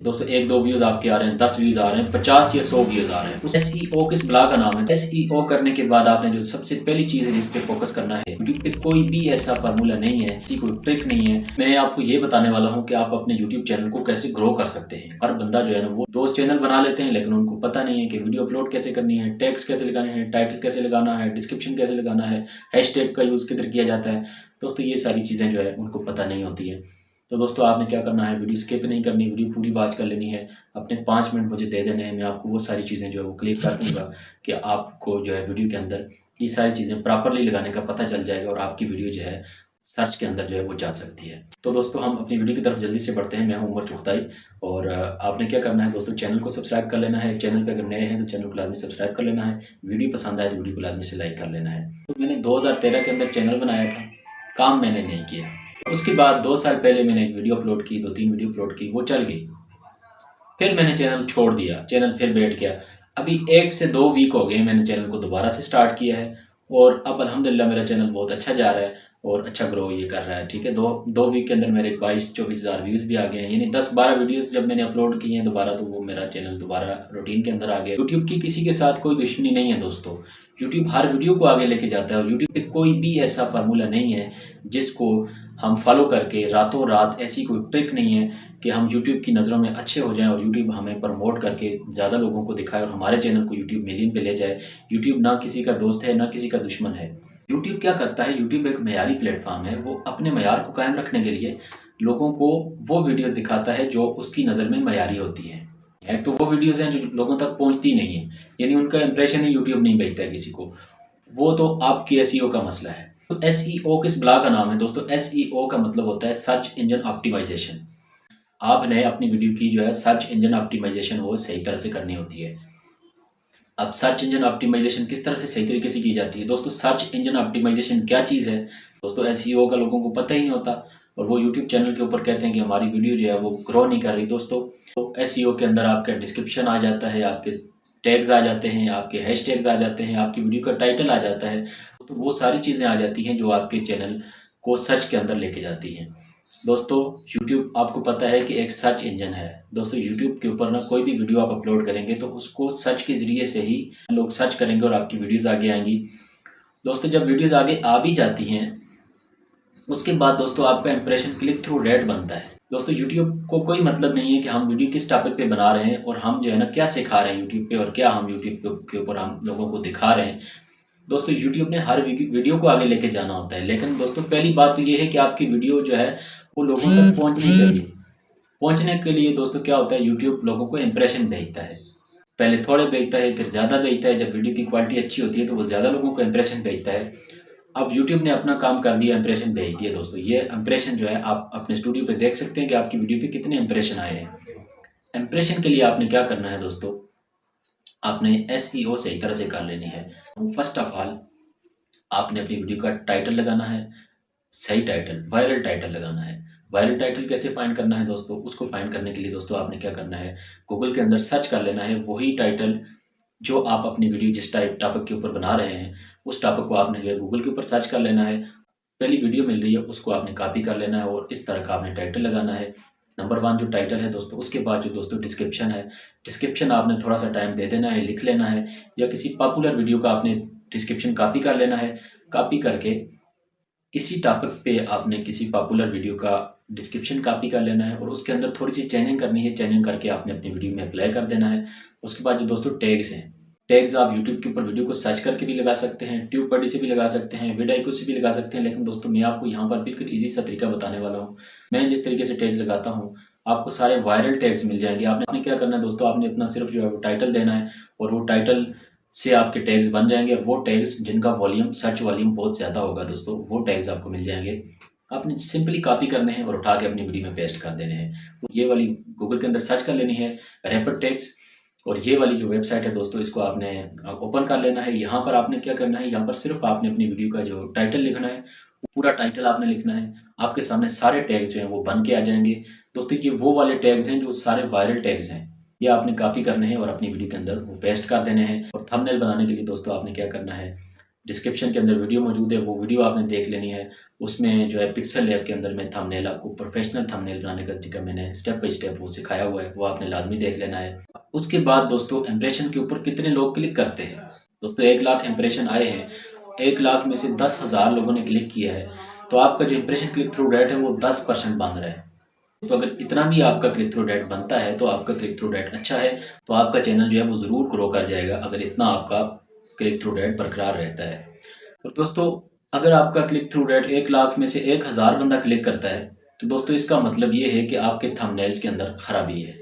दोस्तों 1-2 व्यूज़ आपके आ रहे हैं, 10 व्यूज़ आ रहे हैं, 50 या 100 व्यूज़ आ रहे हैं। एसईओ किस बला का नाम है? एसईओ करने के बाद आपने जो सबसे पहली चीज़ है जिस पे फोकस करना है, यूट्यूब पे कोई भी ऐसा फार्मूला नहीं है, ऐसी कोई ट्रिक नहीं है। मैं आपको ये बताने वाला हूँ कि आप अपने यूट्यूब चैनल को कैसे ग्रो कर सकते हैं। हर बंदा जो है ना वो दोस्त चैनल बना लेते हैं, लेकिन उनको पता नहीं है कि वीडियो अपलोड कैसे करनी है, टैग्स कैसे लगाने हैं, टाइटल कैसे लगाना है, डिस्क्रिप्शन कैसे लगाना है, हैशटैग का यूज़ किधर किया जाता है। दोस्तों ये सारी चीज़ें जो है उनको पता नहीं होती है। तो दोस्तों आपने क्या करना है, वीडियो स्किप नहीं करनी, वीडियो पूरी वॉच कर लेनी है। अपने 5 मिनट मुझे दे देने हैं, मैं आपको वो सारी चीज़ें जो है वो क्लियर कर दूँगा कि आपको जो है वीडियो के अंदर ये सारी चीज़ें प्रॉपर्ली लगाने का पता चल जाएगा और आपकी वीडियो जो है सर्च के अंदर जो है वो जा सकती है। तो दोस्तों हम अपनी वीडियो की तरफ जल्दी से बढ़ते हैं। मैं हूँ उमर चुगताई और आपने क्या करना है दोस्तों, चैनल को सब्सक्राइब कर लेना है। चैनल पे अगर नए हैं तो चैनल को लाजमी सब्सक्राइब कर लेना है। वीडियो पसंद आए तो वीडियो को लाजमी से लाइक कर लेना है। तो मैंने 2013 के अंदर चैनल बनाया था, काम मैंने नहीं किया। उसके बाद 2 साल पहले मैंने एक वीडियो अपलोड की, 2-3 वीडियो अपलोड की, वो चल गई। फिर मैंने चैनल छोड़ दिया, चैनल फिर बैठ गया। अभी 1 से 2 वीक हो गए मैंने चैनल को दोबारा से स्टार्ट किया है और अब अल्हम्दुलिल्लाह मेरा चैनल बहुत अच्छा जा रहा है और अच्छा ग्रो ये कर रहा है। ठीक है, 2 वीक के अंदर मेरे 22-24 हज़ार व्यूज़ भी आ गए हैं। यानी 10-12 वीडियोज़ जब मैंने अपलोड किए हैं दोबारा, तो वो मेरा चैनल दोबारा रूटीन के अंदर आ गया। यूट्यूब की किसी के साथ कोई दुश्मनी नहीं है दोस्तों। यूट्यूब हर वीडियो को आगे लेके जाता है और यूट्यूब पे कोई भी ऐसा फार्मूला नहीं है जिसको हम फॉलो करके रातों रात, ऐसी कोई ट्रिक नहीं है कि हम यूट्यूब की नज़रों में अच्छे हो जाएं और यूट्यूब हमें प्रमोट करके ज़्यादा लोगों को दिखाए और हमारे चैनल को यूट्यूब मिलियन पे ले जाए। यूट्यूब ना किसी का दोस्त है, ना किसी का दुश्मन है। यूट्यूब क्या करता है, यूट्यूब एक मयारी प्लेटफॉर्म है। वो अपने मयार को कायम रखने के लिए लोगों को वो वीडियोज़ दिखाता है जो उसकी नज़र में मयारी होती हैं। एक तो वो वीडियोज़ हैं जो लोगों तक पहुँचती नहीं है, यानी उनका इंप्रेशन ही यूट्यूब नहीं भेजता है किसी को। वो तो आपकी एसईओ का मसला है। तो एसईओ किस बला का नाम है दोस्तों? एसईओ का मतलब होता है सर्च इंजन ऑप्टिमाइजेशन। आपने अपनी वीडियो की जो है सर्च इंजन ऑप्टिमाइजेशन वो सही तरह से करनी होती है। अब सर्च इंजन ऑप्टिमाइजेशन किस तरह से सही तरीके से की जाती है दोस्तों? सर्च इंजन ऑप्टिमाइजेशन क्या चीज़ है दोस्तों? एसईओ का लोगों को पता ही नहीं होता और वो यूट्यूब चैनल के ऊपर कहते हैं कि हमारी वीडियो जो है वो ग्रो नहीं कर रही दोस्तों। तो एसईओ के अंदर आपका डिस्क्रिप्शन आ जाता है, आपके टैग्स आ जाते हैं, आपके हैशटैग्स आ जाते हैं, आपकी वीडियो का टाइटल आ जाता है। तो वो सारी चीज़ें आ जाती हैं जो आपके चैनल को सर्च के अंदर लेके जाती हैं। दोस्तों यूट्यूब आपको पता है कि एक सर्च इंजन है। दोस्तों यूट्यूब के ऊपर ना कोई भी वीडियो आप अपलोड करेंगे तो उसको सर्च के ज़रिए से ही लोग सर्च करेंगे और आपकी वीडियोज़ आगे आएँगी। दोस्तों जब वीडियोज़ आगे आ भी जाती हैं, उसके बाद दोस्तों आपका इंप्रेशन क्लिक थ्रू रेट बनता है। दोस्तों यूट्यूब को कोई मतलब नहीं है कि हम वीडियो किस टॉपिक पे बना रहे हैं और हम जो है ना क्या सिखा रहे हैं यूट्यूब पे और क्या हम यूट्यूब के ऊपर हम लोगों को दिखा रहे हैं। दोस्तों यूट्यूब ने हर वीडियो को आगे लेके जाना होता है, लेकिन दोस्तों पहली बात तो ये है कि आपकी वीडियो जो है वो लोगों तक पहुंचनी चाहिए। पहुंचने के लिए दोस्तों क्या होता है, यूट्यूब लोगों को इंप्रेशन भेजता है। पहले थोड़े भेजता है, फिर ज़्यादा भेजता है। जब वीडियो की क्वालिटी अच्छी होती है तो वो ज़्यादा लोगों को इंप्रेशन भेजता है। अब यूट्यूब ने अपना काम कर दिया, इंप्रेशन भेज दिया दोस्तों। ये इंप्रेशन जो है आप अपने स्टूडियो पे देख सकते हैं कि आपकी वीडियो पे कितने इंप्रेशन आए हैं। इंप्रेशन के लिए आपने क्या करना है दोस्तों, आपने एसईओ सही तरह से कर लेनी है। फर्स्ट ऑफ ऑल आपने अपनी वीडियो का टाइटल लगाना है, सही टाइटल, वायरल टाइटल लगाना है। वायरल टाइटल कैसे फाइंड करना है दोस्तों? उसको फाइंड करने के लिए दोस्तों आपने क्या करना है, गूगल के अंदर सर्च कर लेना है वही टाइटल जो आप अपनी वीडियो जिस टॉपिक के ऊपर बना रहे हैं, उस टॉपिक को आपने जो है गूगल के ऊपर सर्च कर लेना है। पहली वीडियो मिल रही है उसको आपने कॉपी कर लेना है और इस तरह का आपने टाइटल लगाना है। नंबर 1 जो टाइटल है दोस्तों, उसके बाद जो दोस्तों डिस्क्रिप्शन है, डिस्क्रिप्शन आपने थोड़ा-सा टाइम दे देना है, लिख लेना है या किसी पॉपुलर वीडियो का आपने डिस्क्रिप्शन कॉपी कर लेना है। कॉपी करके इसी टॉपिक पे आपने किसी पॉपुलर वीडियो का डिस्क्रिप्शन कॉपी कर लेना है और उसके अंदर थोड़ी-सी चेंजिंग करनी है। चेंजिंग करके आपने अपनी वीडियो में अप्लाई कर देना है। उसके बाद जो दोस्तों टैग्स हैं, टैग्स आप यूट्यूब के ऊपर वीडियो को सर्च करके भी लगा सकते हैं, ट्यूबबडी से भी लगा सकते हैं, विडाइको से भी लगा सकते हैं। लेकिन दोस्तों मैं आपको यहाँ पर बिल्कुल ईज़ी सा तरीका बताने वाला हूँ। मैं जिस तरीके से टैग लगाता हूँ, आपको सारे वायरल टैग्स मिल जाएँगे। आपने क्या करना है दोस्तों, आपने अपना सिर्फ़ जो है वो टाइटल देना है और वो टाइटल से आपके टैग्स बन जाएँगे। वो टैग्स जिनका वॉल्यूम, सर्च वॉल्यूम बहुत ज़्यादा होगा दोस्तों, वो टैग्स आपको मिल जाएँगे। आपने सिंपली कॉपी करने हैं और उठा के अपनी वीडियो में पेस्ट कर देने हैं। तो ये वाली गूगल के अंदर सर्च कर लेनी है, रैपर टैग्स। और ये वाली जो वेबसाइट है दोस्तों, इसको आपने ओपन कर लेना है। यहाँ पर आपने क्या करना है, यहाँ पर सिर्फ आपने अपनी वीडियो का जो टाइटल लिखना है, पूरा टाइटल आपने लिखना है। आपके सामने सारे टैग्स जो हैं वो बन के आ जाएँगे। दोस्तों ये वो वाले टैग्स हैं जो सारे वायरल टैग्स हैं। ये आपने कॉपी करने हैं और अपनी वीडियो के अंदर वो पेस्ट कर देने हैं। और थंबनेल बनाने के लिए दोस्तों आपने क्या करना है, डिस्क्रिप्शन के अंदर वीडियो मौजूद है, वो वीडियो आपने देख लेनी है। उसमें जो है पिक्सल लैब के अंदर में थंबनेल आपको प्रोफेशनल थंबनेल बनाने का तरीका मैंने स्टेप बाय स्टेप वो सिखाया हुआ है, वो आपने लाजमी देख लेना है। उसके बाद दोस्तों इम्प्रेशन के ऊपर कितने लोग क्लिक करते हैं। दोस्तों 1 लाख इम्प्रेशन आए हैं, 1 लाख में से 10,000 लोगों ने क्लिक किया है, तो आपका जो इम्प्रेशन क्लिक थ्रू रेट है वो 10% बन रहा है। तो अगर इतना भी आपका क्लिक थ्रू रेट बनता है तो आपका क्लिक थ्रू रेट अच्छा है, तो आपका चैनल जो है वो ज़रूर ग्रो कर जाएगा अगर इतना आपका क्लिक थ्रू रेट बरकरार रहता है। और दोस्तों अगर आपका क्लिक थ्रू रेट 1 लाख में से 1,000 बंदा क्लिक करता है, तो दोस्तों इसका मतलब ये है कि आपके थंबनेल्स के अंदर खराबी है।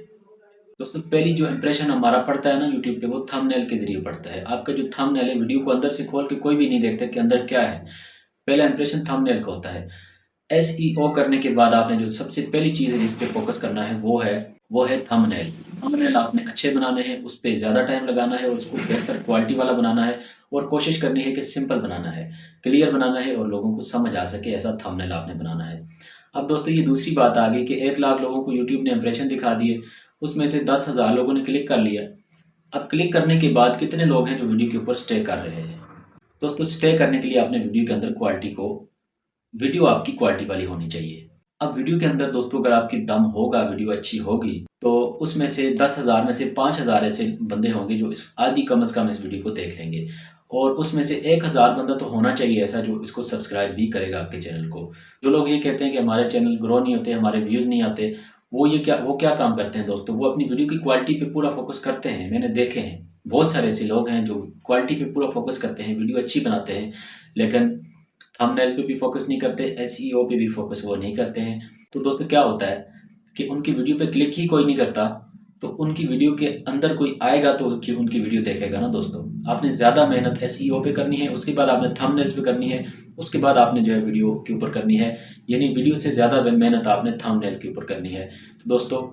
दोस्तों पहली जो इंप्रेशन हमारा पड़ता है ना यूट्यूब पे, वो थंबनेल के ज़रिए पड़ता है। आपका जो थंबनेल है, वीडियो को अंदर से खोल के कोई भी नहीं देखता कि अंदर क्या है। पहला इंप्रेशन थंबनेल का होता है। एसईओ करने के बाद आपने जो सबसे पहली चीज़ है जिस पे फ़ोकस करना है वो है थंबनेल। थंबनेल आपने अच्छे बनाने हैं, उस पे ज़्यादा टाइम लगाना है और उसको बेहतर क्वालिटी वाला बनाना है और कोशिश करनी है कि सिंपल बनाना है, क्लियर बनाना है और लोगों को समझ आ सके ऐसा थंबनेल आपने बनाना है। अब दोस्तों ये दूसरी बात आ गई कि 1 लाख लोगों को यूट्यूब ने इंप्रेशन दिखा दिए, उसमें से 10,000 लोगों ने क्लिक कर लिया। अब क्लिक करने के बाद कितने लोग हैं जो वीडियो के ऊपर स्टे कर रहे हैं? दोस्तों स्टे करने के लिए आपने वीडियो के अंदर वीडियो आपकी क्वालिटी वाली होनी चाहिए। अब वीडियो के अंदर दोस्तों अगर आपकी दम होगा, वीडियो अच्छी होगी, तो उसमें से 10,000 में से 5,000 ऐसे बंदे होंगे जो इस आधी कम से कम इस वीडियो को देख लेंगे और उसमें से 1,000 बंदा तो होना चाहिए ऐसा जो इसको सब्सक्राइब भी करेगा आपके चैनल को। जो लोग ये कहते हैं कि हमारे चैनल ग्रो नहीं होते, हमारे व्यूज़ नहीं आते, वो क्या काम करते हैं दोस्तों, वो अपनी वीडियो की क्वालिटी पे पूरा फ़ोकस करते हैं। मैंने देखे हैं, बहुत सारे ऐसे लोग हैं जो क्वालिटी पे पूरा फ़ोकस करते हैं, वीडियो अच्छी बनाते हैं, लेकिन थंबनेल पे भी फ़ोकस नहीं करते, एसईओ पे भी फ़ोकस वो नहीं करते हैं। तो दोस्तों क्या होता है कि उनकी वीडियो पे क्लिक ही कोई नहीं करता, तो उनकी वीडियो के अंदर कोई आएगा तो क्यों उनकी वीडियो देखेगा ना दोस्तों। आपने ज़्यादा मेहनत एसईओ पे करनी है, उसके बाद आपने थंबनेल्स पे करनी है, उसके बाद आपने जो है वीडियो के ऊपर करनी है, यानी वीडियो से ज़्यादा मेहनत आपने थंबनेल के ऊपर करनी है। तो दोस्तों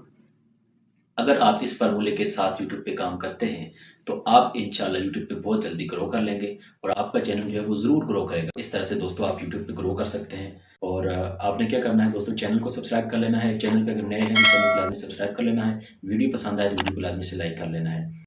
अगर आप इस फ़ॉर्मूले के साथ यूट्यूब पे काम करते हैं, तो आप इंशाल्लाह यूट्यूब पे बहुत जल्दी ग्रो कर लेंगे और आपका चैनल जो है वो ज़रूर ग्रो करेगा। इस तरह से दोस्तों आप यूट्यूब पे ग्रो कर सकते हैं और आपने क्या करना है दोस्तों, चैनल को सब्सक्राइब कर लेना है। चैनल पे अगर नए हैं तो चैनल को लाज़मी सब्सक्राइब कर लेना है। वीडियो पसंद आए तो वीडियो को लाज़मी से लाइक कर लेना है।